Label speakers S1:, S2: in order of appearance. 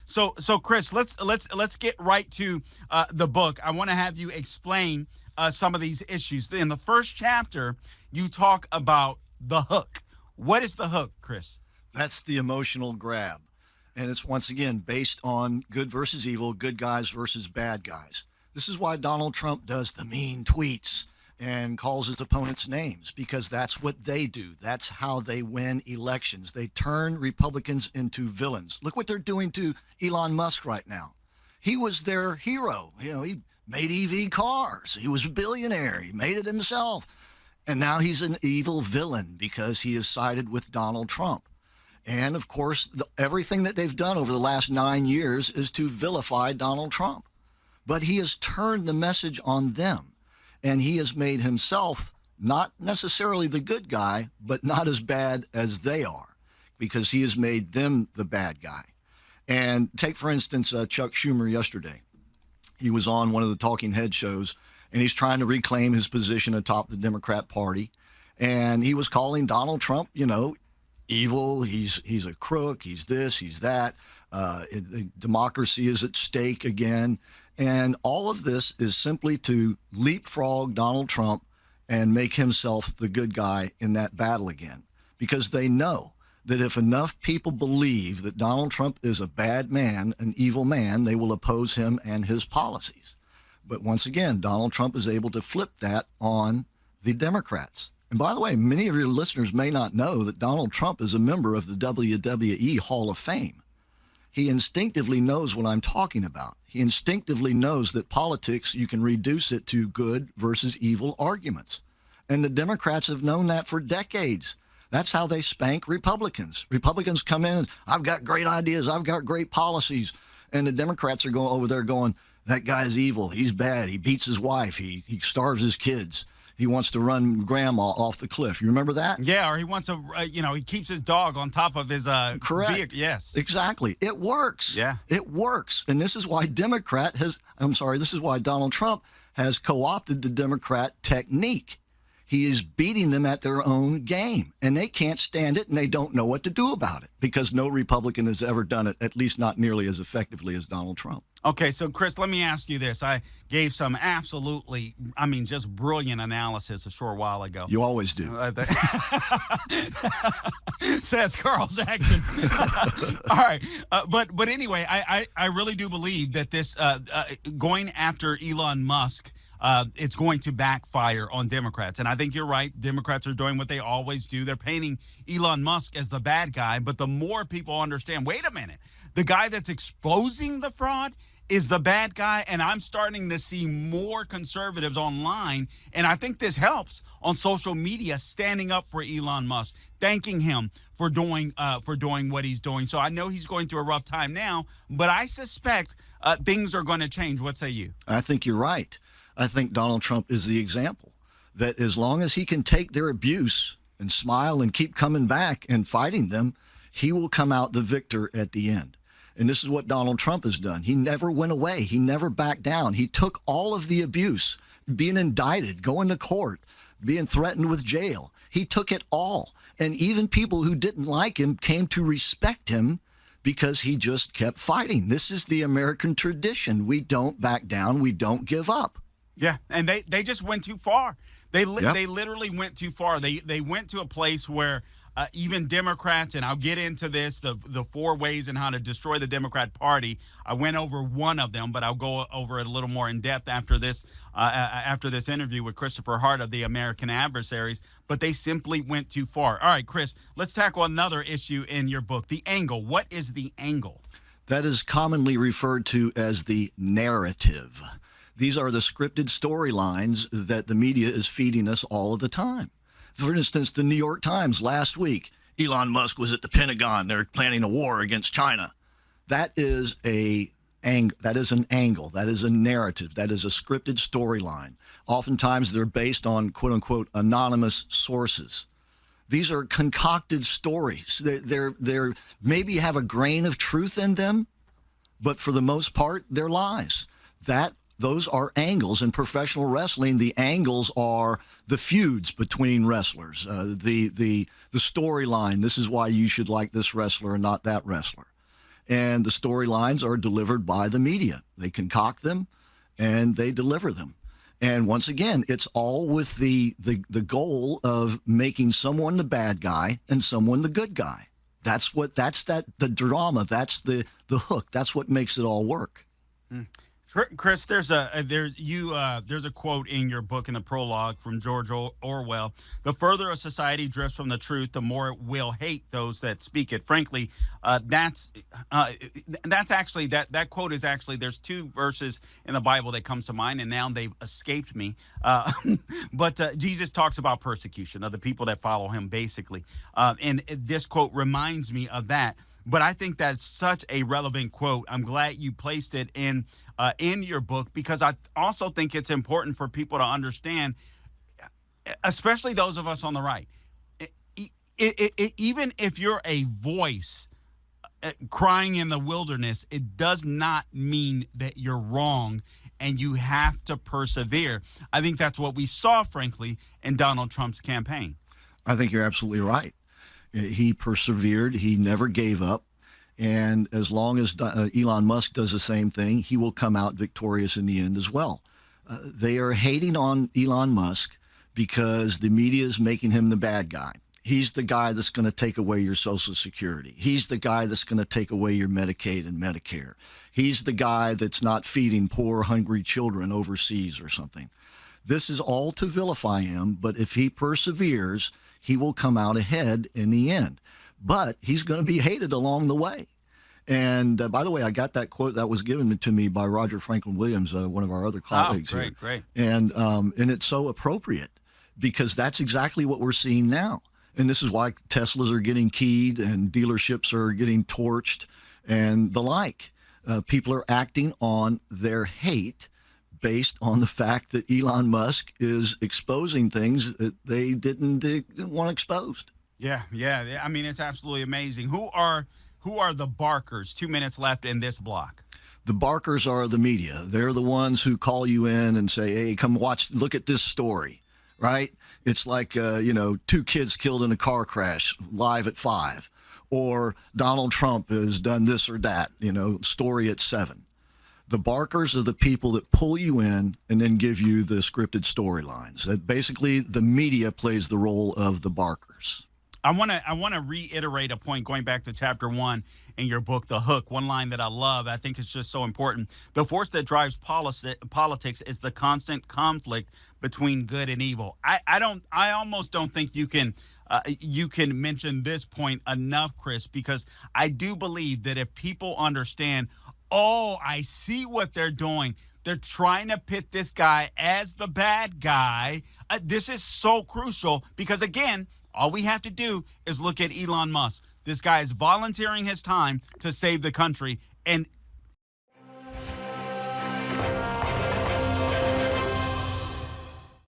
S1: So Chris, let's get right to the book. I want to have you explain some of these issues. In the first chapter, you talk about the hook. What is the hook, Chris?
S2: That's the emotional grab. And it's once again based on good versus evil, good guys versus bad guys. This is why Donald Trump does the mean tweets and calls his opponents names, because that's what they do. That's how they win elections. They turn Republicans into villains. Look what they're doing to Elon Musk right now. He was their hero. He made EV cars. He was a billionaire. He made it himself. And now he's an evil villain because he has sided with Donald Trump. And of course, everything that they've done over the last 9 years is to vilify Donald Trump. But he has turned the message on them. And he has made himself not necessarily the good guy, but not as bad as they are, because he has made them the bad guy. And take, for instance, Chuck Schumer yesterday. He was on one of the talking head shows, and he's trying to reclaim his position atop the Democrat Party. And he was calling Donald Trump, evil. He's a crook. He's this, he's that. Democracy is at stake again. And all of this is simply to leapfrog Donald Trump and make himself the good guy in that battle again. Because they know that if enough people believe that Donald Trump is a bad man, an evil man, they will oppose him and his policies. But once again, Donald Trump is able to flip that on the Democrats. And by the way, many of your listeners may not know that Donald Trump is a member of the WWE Hall of Fame. He instinctively knows what I'm talking about. He instinctively knows that politics, you can reduce it to good versus evil arguments. And the Democrats have known that for decades. That's how they spank Republicans. Republicans come in and, I've got great ideas, I've got great policies. And the Democrats are going over there going, that guy's evil, he's bad, he beats his wife, he starves his kids. He wants to run grandma off the cliff. You remember that?
S1: Yeah, or he wants he keeps his dog on top of his
S2: correct
S1: vehicle. Yes,
S2: exactly. It works.
S1: Yeah,
S2: it works. And this is why this is why Donald Trump has co-opted the Democrat technique. He is beating them at their own game, and they can't stand it, and they don't know what to do about it, because no Republican has ever done it, at least not nearly as effectively as Donald Trump.
S1: Okay, so Chris, let me ask you this. I gave some absolutely, just brilliant analysis a short while ago.
S2: You always do.
S1: Says Carl Jackson. All right, but anyway, I really do believe that this going after Elon Musk, it's going to backfire on Democrats. And I think you're right. Democrats are doing what they always do. They're painting Elon Musk as the bad guy. But the more people understand, wait a minute, the guy that's exposing the fraud is the bad guy. And I'm starting to see more conservatives online. And I think this helps on social media, standing up for Elon Musk, thanking him for doing what he's doing. So I know he's going through a rough time now, but I suspect things are going to change. What say you?
S2: I think you're right. I think Donald Trump is the example that as long as he can take their abuse and smile and keep coming back and fighting them, he will come out the victor at the end. And this is what Donald Trump has done. He never went away. He never backed down. He took all of the abuse, being indicted, going to court, being threatened with jail. He took it all. And even people who didn't like him came to respect him because he just kept fighting. This is the American tradition. We don't back down. We don't give up.
S1: Yeah, and they just went too far. They literally went too far. They went to a place where even Democrats, and I'll get into this, the 4 ways in how to destroy the Democrat Party. I went over one of them, but I'll go over it a little more in depth after this interview with Christopher Hart of the American Adversaries. But they simply went too far. All right, Chris, let's tackle another issue in your book, the angle. What is the angle?
S2: That is commonly referred to as the narrative. These are the scripted storylines that the media is feeding us all of the time. For instance, the New York Times last week, Elon Musk was at the Pentagon. They're planning a war against China. That is an angle. That is a narrative. That is a scripted storyline. Oftentimes, they're based on, quote unquote, anonymous sources. These are concocted stories. They're maybe have a grain of truth in them, but for the most part, they're lies. Those are angles in professional wrestling. The angles are the feuds between wrestlers, the storyline. This is why you should like this wrestler and not that wrestler. And the storylines are delivered by the media. They concoct them and they deliver them. And once again, it's all with the goal of making someone the bad guy and someone the good guy. The drama. That's the hook. That's what makes it all work.
S1: Chris, there's a quote in your book in the prologue from George Orwell. The further a society drifts from the truth, the more it will hate those that speak it. Frankly, that's actually that quote is actually, there's two verses in the Bible that comes to mind, and now they've escaped me. But Jesus talks about persecution of the people that follow him, basically, and this quote reminds me of that. But I think that's such a relevant quote. I'm glad you placed it in your book, because I also think it's important for people to understand, especially those of us on the right. Even if you're a voice crying in the wilderness, it does not mean that you're wrong, and you have to persevere. I think that's what we saw, frankly, in Donald Trump's campaign.
S2: I think you're absolutely right. He persevered. He never gave up. And as long as Elon Musk does the same thing, he will come out victorious in the end as well. They are hating on Elon Musk because the media is making him the bad guy. He's the guy that's going to take away your Social Security. He's the guy that's going to take away your Medicaid and Medicare. He's the guy that's not feeding poor, hungry children overseas or something. This is all to vilify him, but if he perseveres, he will come out ahead in the end. But he's going to be hated along the way. And by the way, I got that quote that was given to me by Roger Franklin Williams, one of our other colleagues.
S1: Oh, great.
S2: And it's so appropriate, because that's exactly what we're seeing now. And this is why Teslas are getting keyed and dealerships are getting torched and the like. People are acting on their hate based on the fact that Elon Musk is exposing things that they didn't want exposed.
S1: Yeah. I mean, it's absolutely amazing. Who are the barkers? 2 minutes left in this block.
S2: The barkers are the media. They're the ones who call you in and say, hey, come look at this story, right? It's like, 2 kids killed in a car crash live at 5, or Donald Trump has done this or that, story at 7. The barkers are the people that pull you in and then give you the scripted storylines. That basically the media plays the role of the barkers.
S1: I want to reiterate a point going back to chapter 1 in your book, The Hook. One line that I love, I think it's just so important. The force that drives politics is the constant conflict between good and evil. I almost don't think you can mention this point enough, Chris, because I do believe that if people understand, I see what they're doing. They're trying to pit this guy as the bad guy. This is so crucial, because, again, all we have to do is look at Elon Musk. This guy is volunteering his time to save the country, and